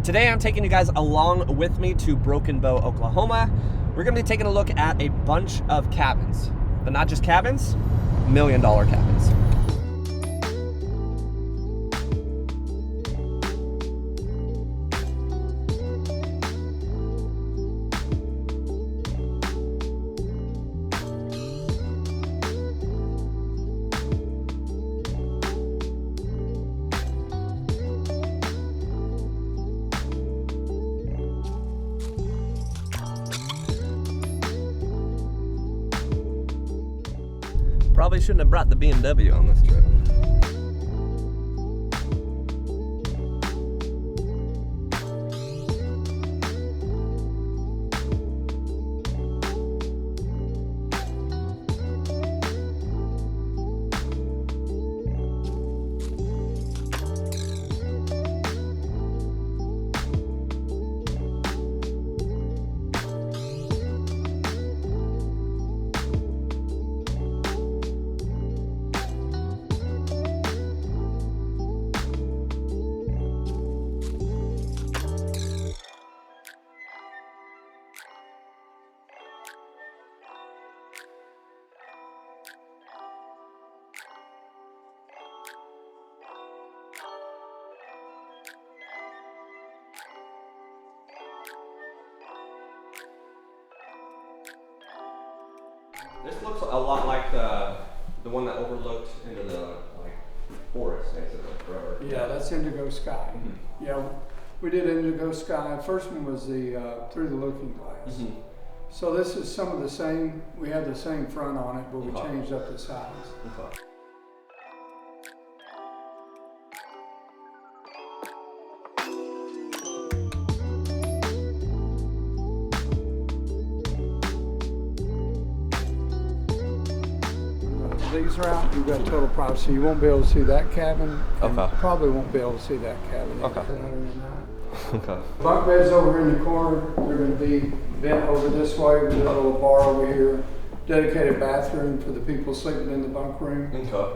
Today I'm taking you guys along with me to Broken Bow, Oklahoma. We're gonna be taking a look at a bunch of cabins, but not just cabins, $1 million cabins. Probably shouldn't have brought the BMW on this trip. This looks a lot like the one that overlooked into the forest, basically, forever. Yeah, that's Indigo Sky. Mm-hmm. Yeah, we did Indigo Sky. First one was the Through the Looking Glass. Mm-hmm. So this is some of the same. We had the same front on it, but we Okay. changed up the size. Okay. These are out. You've got total privacy. You won't be able to see that cabin. And Okay. probably won't be able to see that cabin. Okay. Okay. Bunk beds over in the corner. They're going to be bent over this way with a little bar over here. Dedicated bathroom for the people sleeping in the bunk room. Okay.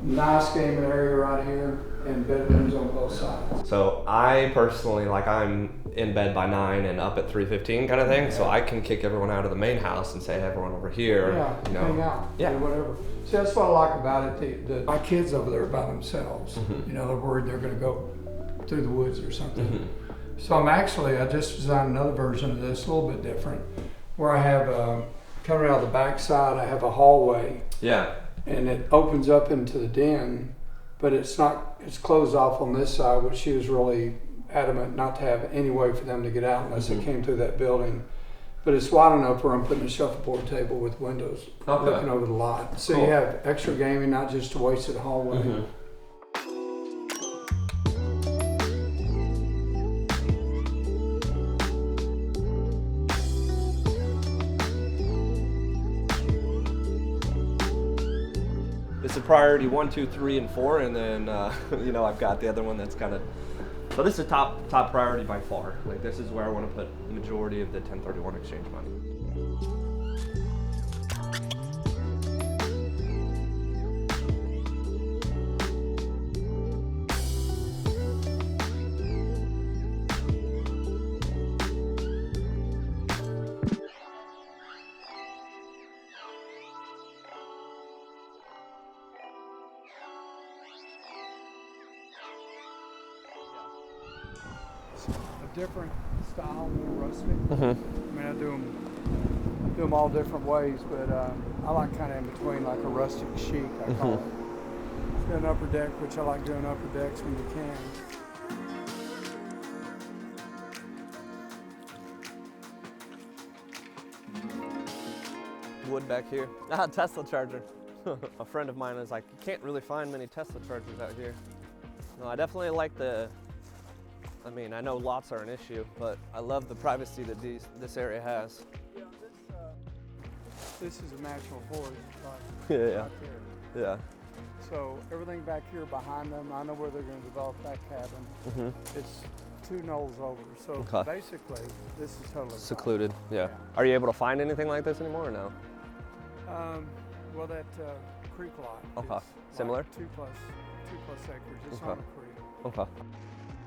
Nice gaming area right here, and bedrooms on both sides. So I personally, I'm in bed by 9 and up at 3:15 kind of thing, so I can kick everyone out of the main house and say, hey, everyone over here, Yeah, hang out, Yeah. do whatever. See, that's what I like about it. My kids over there are by themselves. Mhm. They're worried they're going to go through the woods or something. Mhm. So I just designed another version of this, a little bit different, where I have, coming out of the back side, I have a hallway. Yeah. And it opens up into the den, but it's closed off on this side, which she was really adamant not to have any way for them to get out unless Mhm. they came through that building. But it's wide enough where I'm putting a shuffleboard table with windows Okay. looking over the lot. So Cool. you have extra gaming, not just a wasted hallway. Mhm. It's a priority 1, 2, 3, and 4, and then I've got the other one that's kind of. So this is top priority by far. This is where I want to put the majority of the 1031 exchange money. A different style, more rustic. Mm-hmm. I mean, I do them all different ways, but I like kind of in between, like a rustic chic, I call it. It's got an upper deck, which I like doing upper decks when you can. Wood back here. Tesla charger. A friend of mine is like, you can't really find many Tesla chargers out here. No, I definitely like I know lots are an issue, but I love the privacy that this area has. Yeah, this is a natural forest, Yeah, right there. yeah. So everything back here behind them, I know where they're going to develop that cabin. Mm-hmm. It's 2 knolls over, so Okay. basically this is totally Secluded, yeah. Yeah. Are you able to find anything like this anymore or no? Well, that creek lot. Okay. is Similar? Like 2 plus acres. It's Okay. on a creek. Okay.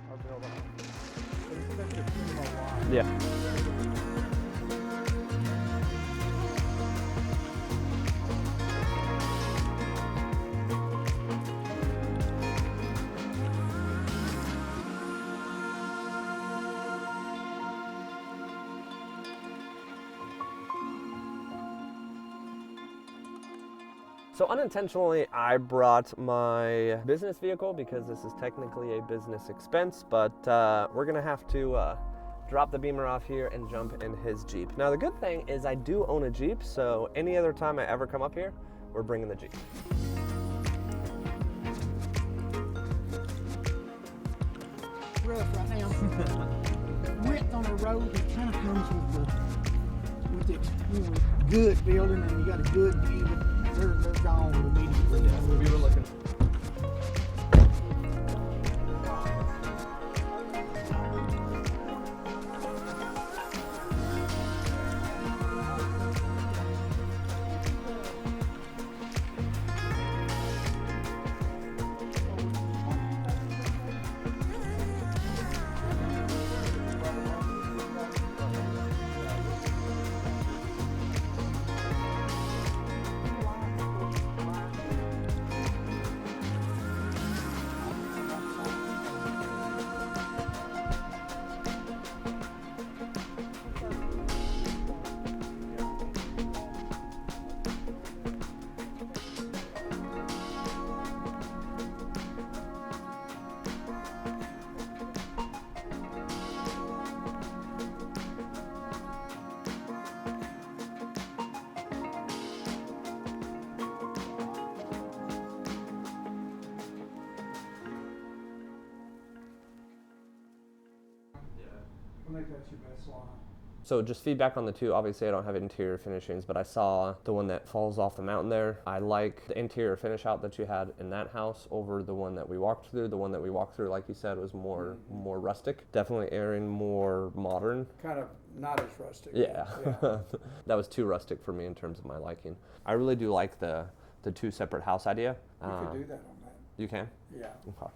I'll build on it. Yeah. So unintentionally, I brought my business vehicle because this is technically a business expense, but we're gonna have to drop the Beamer off here and jump in his Jeep. Now the good thing is I do own a Jeep, so any other time I ever come up here, we're bringing the Jeep. Rough right now. Width on the road, it kind of comes with it, good building, and you got a good view, but they're gone immediately. Yeah, we were looking. I think that's your best line. So just feedback on the two. Obviously I don't have interior finishings, but I saw the one that falls off the mountain there. I like the interior finish out that you had in that house over the one that we walked through. The one that we walked through, like you said, was more rustic. Definitely airing more modern. Kind of not as rustic. Yeah. That was too rustic for me in terms of my liking. I really do like the two separate house idea. You could do that on that. You can? Yeah. Okay.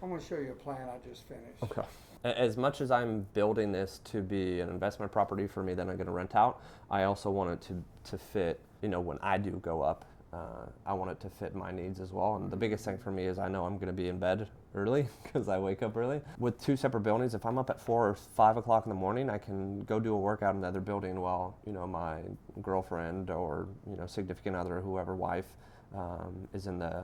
I'm going to show you a plan I just finished. Okay. As much as I'm building this to be an investment property for me that I'm going to rent out, I also want it to fit, when I do go up, I want it to fit my needs as well. And the biggest thing for me is I know I'm going to be in bed early because I wake up early. With two separate buildings, if I'm up at 4 or 5 o'clock in the morning, I can go do a workout in another building while, my girlfriend or, significant other or whoever, wife, is in the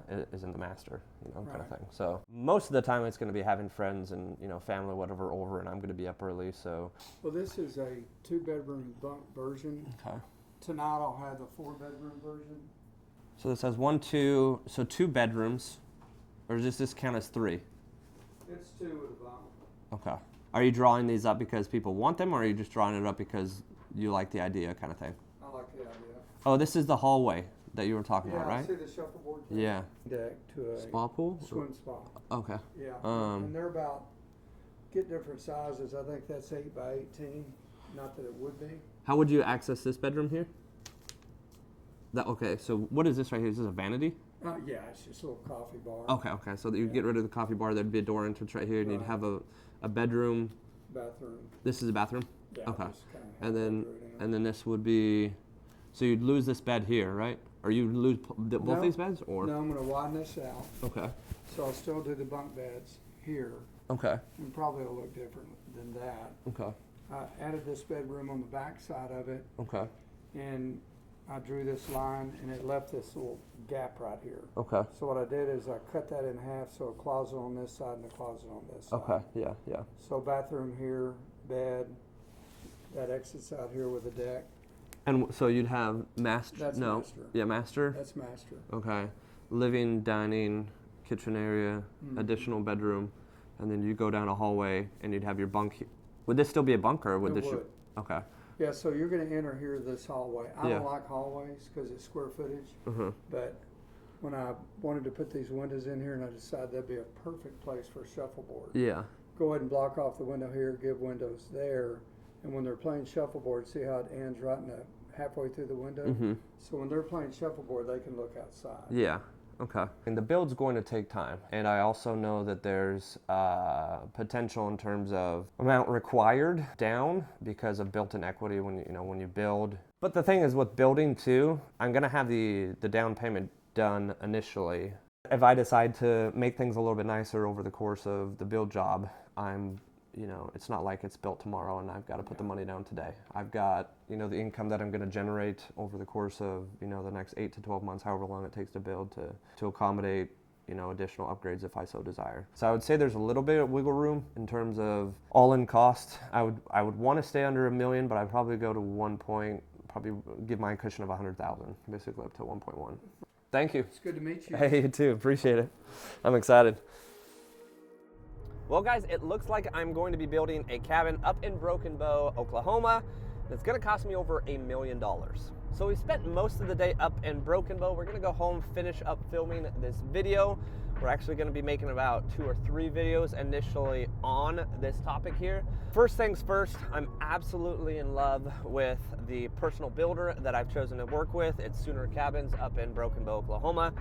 master, kind of thing. So most of the time it's going to be having friends and family, whatever, over, and I'm going to be up early. So well, this is a 2-bedroom bunk version. Okay. Tonight I'll have the 4-bedroom version. So this has 1, 2, so 2 bedrooms, or does this count as 3? It's 2 with a bunk. Okay. Are you drawing these up because people want them, or are you just drawing it up because you like the idea, kind of thing? I like the idea. Oh, this is the hallway that you were talking about, right? Yeah, see the shuffleboard? Yeah. Deck to a Spa pool? swim spa. Okay. Yeah, and they're get different sizes. I think that's 8 by 18. Not that it would be. How would you access this bedroom here? Okay, so what is this right here? Is this a vanity? Yeah, it's just a little coffee bar. Okay. So you get rid of the coffee bar, there'd be a door entrance right here, and you'd have a bedroom. Bathroom. This is a bathroom? Yeah. Okay. And then this would be, so you'd lose this bed here, right? Or you lose both these beds, or? No, I'm going to widen this out. Okay. So I'll still do the bunk beds here. Okay. And probably it'll look different than that. Okay. I added this bedroom on the back side of it. Okay. And I drew this line, and it left this little gap right here. Okay. So what I did is I cut that in half, so a closet on this side and a closet on this side. Okay. Yeah. So bathroom here, bed, that exits out here with a deck. And so you'd have master. That's master. Yeah, master. That's master. Okay. Living, dining, kitchen area, additional bedroom, and then you go down a hallway and you'd have your bunk. Would this still be a bunk, or would this? Would. Okay. Yeah, so you're going to enter here this hallway. I don't like hallways because it's square footage, but when I wanted to put these windows in here, and I decided that'd be a perfect place for a shuffleboard. Yeah. Go ahead and block off the window here, give windows there, and when they're playing shuffleboard, see how it ends right in the halfway through the window? So when they're playing shuffleboard, they can look outside. Yeah. Okay. And the build's going to take time. And I also know that there's potential in terms of amount required down because of built-in equity when you build. But the thing is with building too, I'm gonna have the down payment done initially. If I decide to make things a little bit nicer over the course of the build job, it's not like it's built tomorrow and I've got to put the money down today. I've got, the income that I'm going to generate over the course of, the next 8 to 12 months, however long it takes to build to accommodate, additional upgrades if I so desire. So I would say there's a little bit of wiggle room in terms of all-in cost. I would want to stay under $1 million, but I'd probably go to probably give my cushion of 100,000, basically up to 1.1. Thank you. It's good to meet you. Hey, you too. Appreciate it. I'm excited. Well, guys, it looks like I'm going to be building a cabin up in Broken Bow, Oklahoma. It's going to cost me over $1 million. So we spent most of the day up in Broken Bow. We're going to go home, finish up filming this video. We're actually going to be making about 2 or 3 videos initially on this topic here. First things first, I'm absolutely in love with the personal builder that I've chosen to work with. It's Sooner Cabins up in Broken Bow, Oklahoma.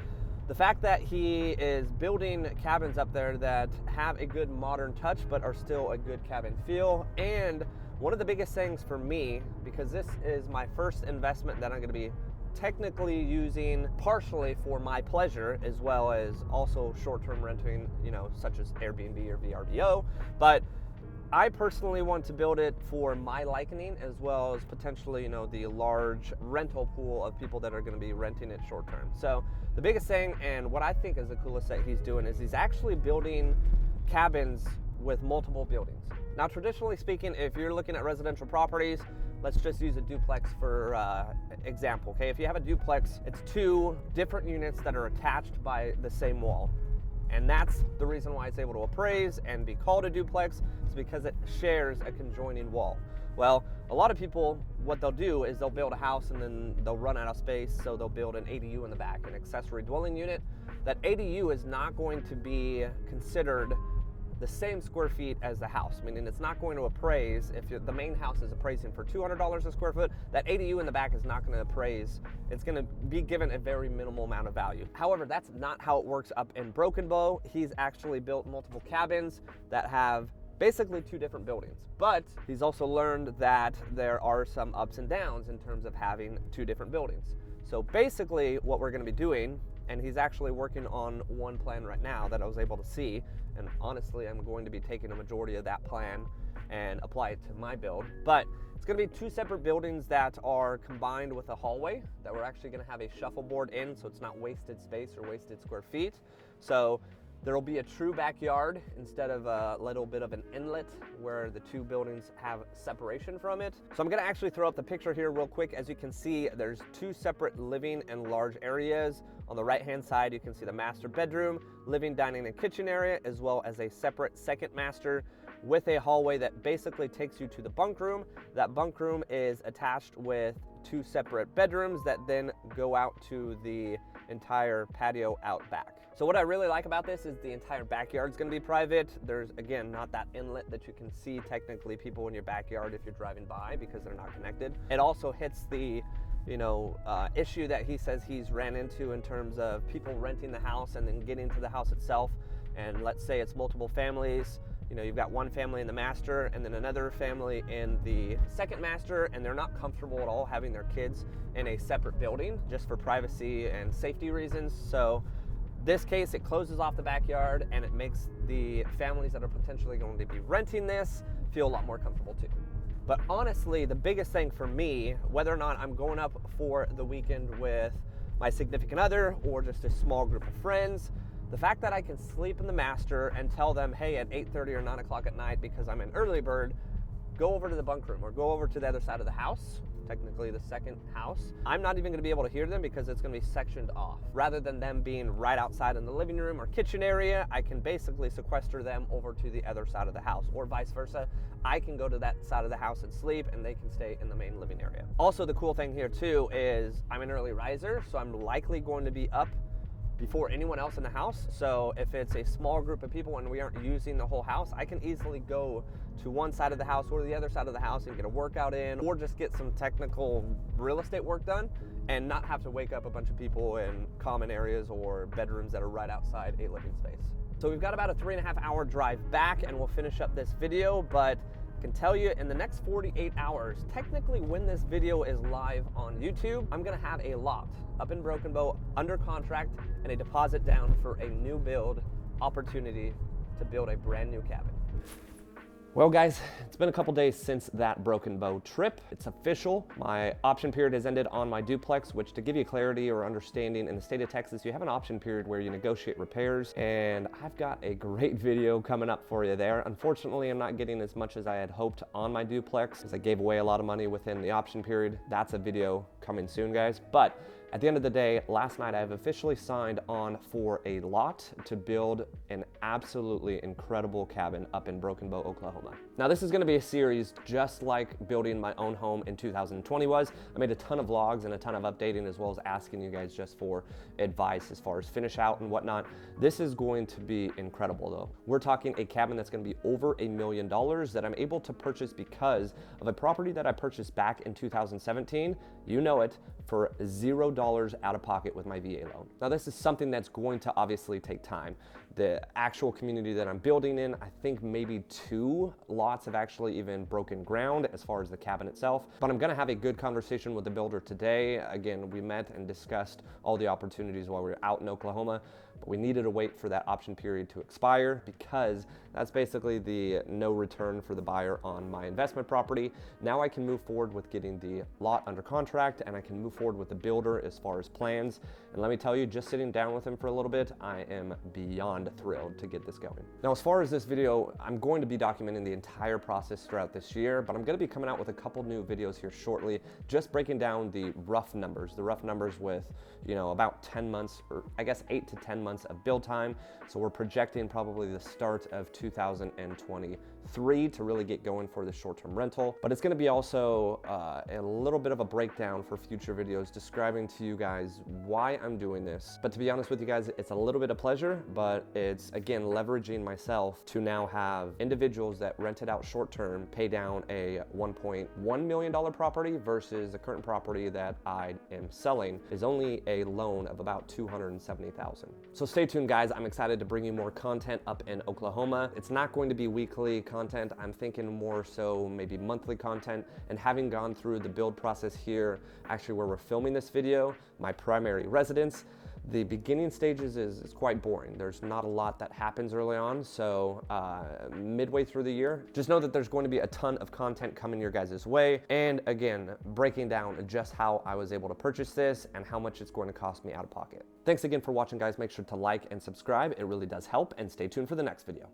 The fact that he is building cabins up there that have a good modern touch but are still a good cabin feel, and one of the biggest things for me, because this is my first investment that I'm going to be technically using partially for my pleasure as well as also short-term renting, such as Airbnb or VRBO, but I personally want to build it for my liking as well as potentially, the large rental pool of people that are going to be renting it short term. So the biggest thing, and what I think is the coolest that he's doing, is he's actually building cabins with multiple buildings. Now, traditionally speaking, if you're looking at residential properties, let's just use a duplex for example, okay? If you have a duplex, it's 2 different units that are attached by the same wall. And that's the reason why it's able to appraise and be called a duplex, is because it shares a conjoining wall. Well, a lot of people, what they'll do is they'll build a house and then they'll run out of space, so they'll build an ADU in the back, an accessory dwelling unit. That ADU is not going to be considered the same square feet as the house, meaning it's not going to appraise. If the main house is appraising for $200 a square foot, that ADU in the back is not going to appraise. It's going to be given a very minimal amount of value. However, that's not how it works up in Broken Bow. He's actually built multiple cabins that have basically 2 different buildings, but he's also learned that there are some ups and downs in terms of having 2 different buildings. So basically what we're going to be doing, and he's actually working on one plan right now that I was able to see, and honestly I'm going to be taking a majority of that plan and apply it to my build, but it's going to be 2 separate buildings that are combined with a hallway that we're actually going to have a shuffleboard in, so it's not wasted space or wasted square feet. So there will be a true backyard instead of a little bit of an inlet where the 2 buildings have separation from it. So I'm gonna actually throw up the picture here real quick. As you can see, there's 2 separate living and large areas. On the right-hand side, you can see the master bedroom, living, dining, and kitchen area, as well as a separate second master with a hallway that basically takes you to the bunk room. That bunk room is attached with 2 separate bedrooms that then go out to the entire patio out back. So what I really like about this is the entire backyard is going to be private. There's, again, not that inlet that you can see technically people in your backyard if you're driving by, because they're not connected. It also hits the issue that he says he's ran into in terms of people renting the house and then getting to the house itself. And let's say it's multiple families. You've got one family in the master and then another family in the second master, and they're not comfortable at all having their kids in a separate building just for privacy and safety reasons. So this case, it closes off the backyard and it makes the families that are potentially going to be renting this feel a lot more comfortable too. But honestly, the biggest thing for me, whether or not I'm going up for the weekend with my significant other or just a small group of friends, the fact that I can sleep in the master and tell them, hey, at 8:30 or 9 o'clock at night, because I'm an early bird, go over to the bunk room or go over to the other side of the house, technically the second house. I'm not even going to be able to hear them because it's going to be sectioned off. Rather than them being right outside in the living room or kitchen area, I can basically sequester them over to the other side of the house, or vice versa. I can go to that side of the house and sleep, and they can stay in the main living area. Also, the cool thing here too is I'm an early riser, so I'm likely going to be up before anyone else in the house. So if it's a small group of people and we aren't using the whole house, I can easily go to one side of the house or the other side of the house and get a workout in, or just get some technical real estate work done and not have to wake up a bunch of people in common areas or bedrooms that are right outside a living space. So we've got about a 3.5 hour drive back and we'll finish up this video, but I can tell you in the next 48 hours, technically when this video is live on YouTube, I'm gonna have a lot up in Broken Bow under contract and a deposit down for a new build opportunity to build a brand new cabin. Well guys, it's been a couple days since that Broken Bow trip. It's official. My option period has ended on my duplex, which, to give you clarity or understanding, in the state of Texas, you have an option period where you negotiate repairs, and I've got a great video coming up for you there. Unfortunately, I'm not getting as much as I had hoped on my duplex because I gave away a lot of money within the option period. That's a video coming soon, guys. But at the end of the day, last night I have officially signed on for a lot to build an absolutely incredible cabin up in Broken Bow, Oklahoma. Now this is gonna be a series just like building my own home in 2020 was. I made a ton of vlogs and a ton of updating, as well as asking you guys just for advice as far as finish out and whatnot. This is going to be incredible though. We're talking a cabin that's gonna be over $1 million that I'm able to purchase because of a property that I purchased back in 2017. You know it, for $0 out of pocket with my VA loan. Now this is something that's going to obviously take time. The actual community that I'm building in, I think maybe 2 lots have actually even broken ground as far as the cabin itself. But I'm gonna have a good conversation with the builder today. Again, we met and discussed all the opportunities while we were out in Oklahoma, but we needed to wait for that option period to expire because that's basically the no return for the buyer on my investment property. Now I can move forward with getting the lot under contract, and I can move forward with the builder as far as plans. And let me tell you, just sitting down with him for a little bit, I am beyond thrilled to get this going. Now, as far as this video, I'm going to be documenting the entire process throughout this year, but I'm gonna be coming out with a couple new videos here shortly, just breaking down the rough numbers with, you know, about 10 months, or I guess 8 to 10 months of build time. So we're projecting probably the start of 2023 to really get going for the short-term rental. But it's gonna be also a little bit of a breakdown for future videos describing to you guys why I'm doing this. But to be honest with you guys, it's a little bit of pleasure, but it's, again, leveraging myself to now have individuals that rent it out short-term pay down a $1.1 million property versus the current property that I am selling is only a loan of about $270,000. So stay tuned, guys. I'm excited to bring you more content up in Oklahoma. It's not going to be weekly content. I'm thinking more so maybe monthly content. And having gone through the build process here, actually where we're filming this video, my primary residence, the beginning stages is quite boring. There's not a lot that happens early on. So midway through the year, just know that there's going to be a ton of content coming your guys' way. And again, breaking down just how I was able to purchase this and how much it's going to cost me out of pocket. Thanks again for watching, guys. Make sure to like and subscribe. It really does help, and stay tuned for the next video.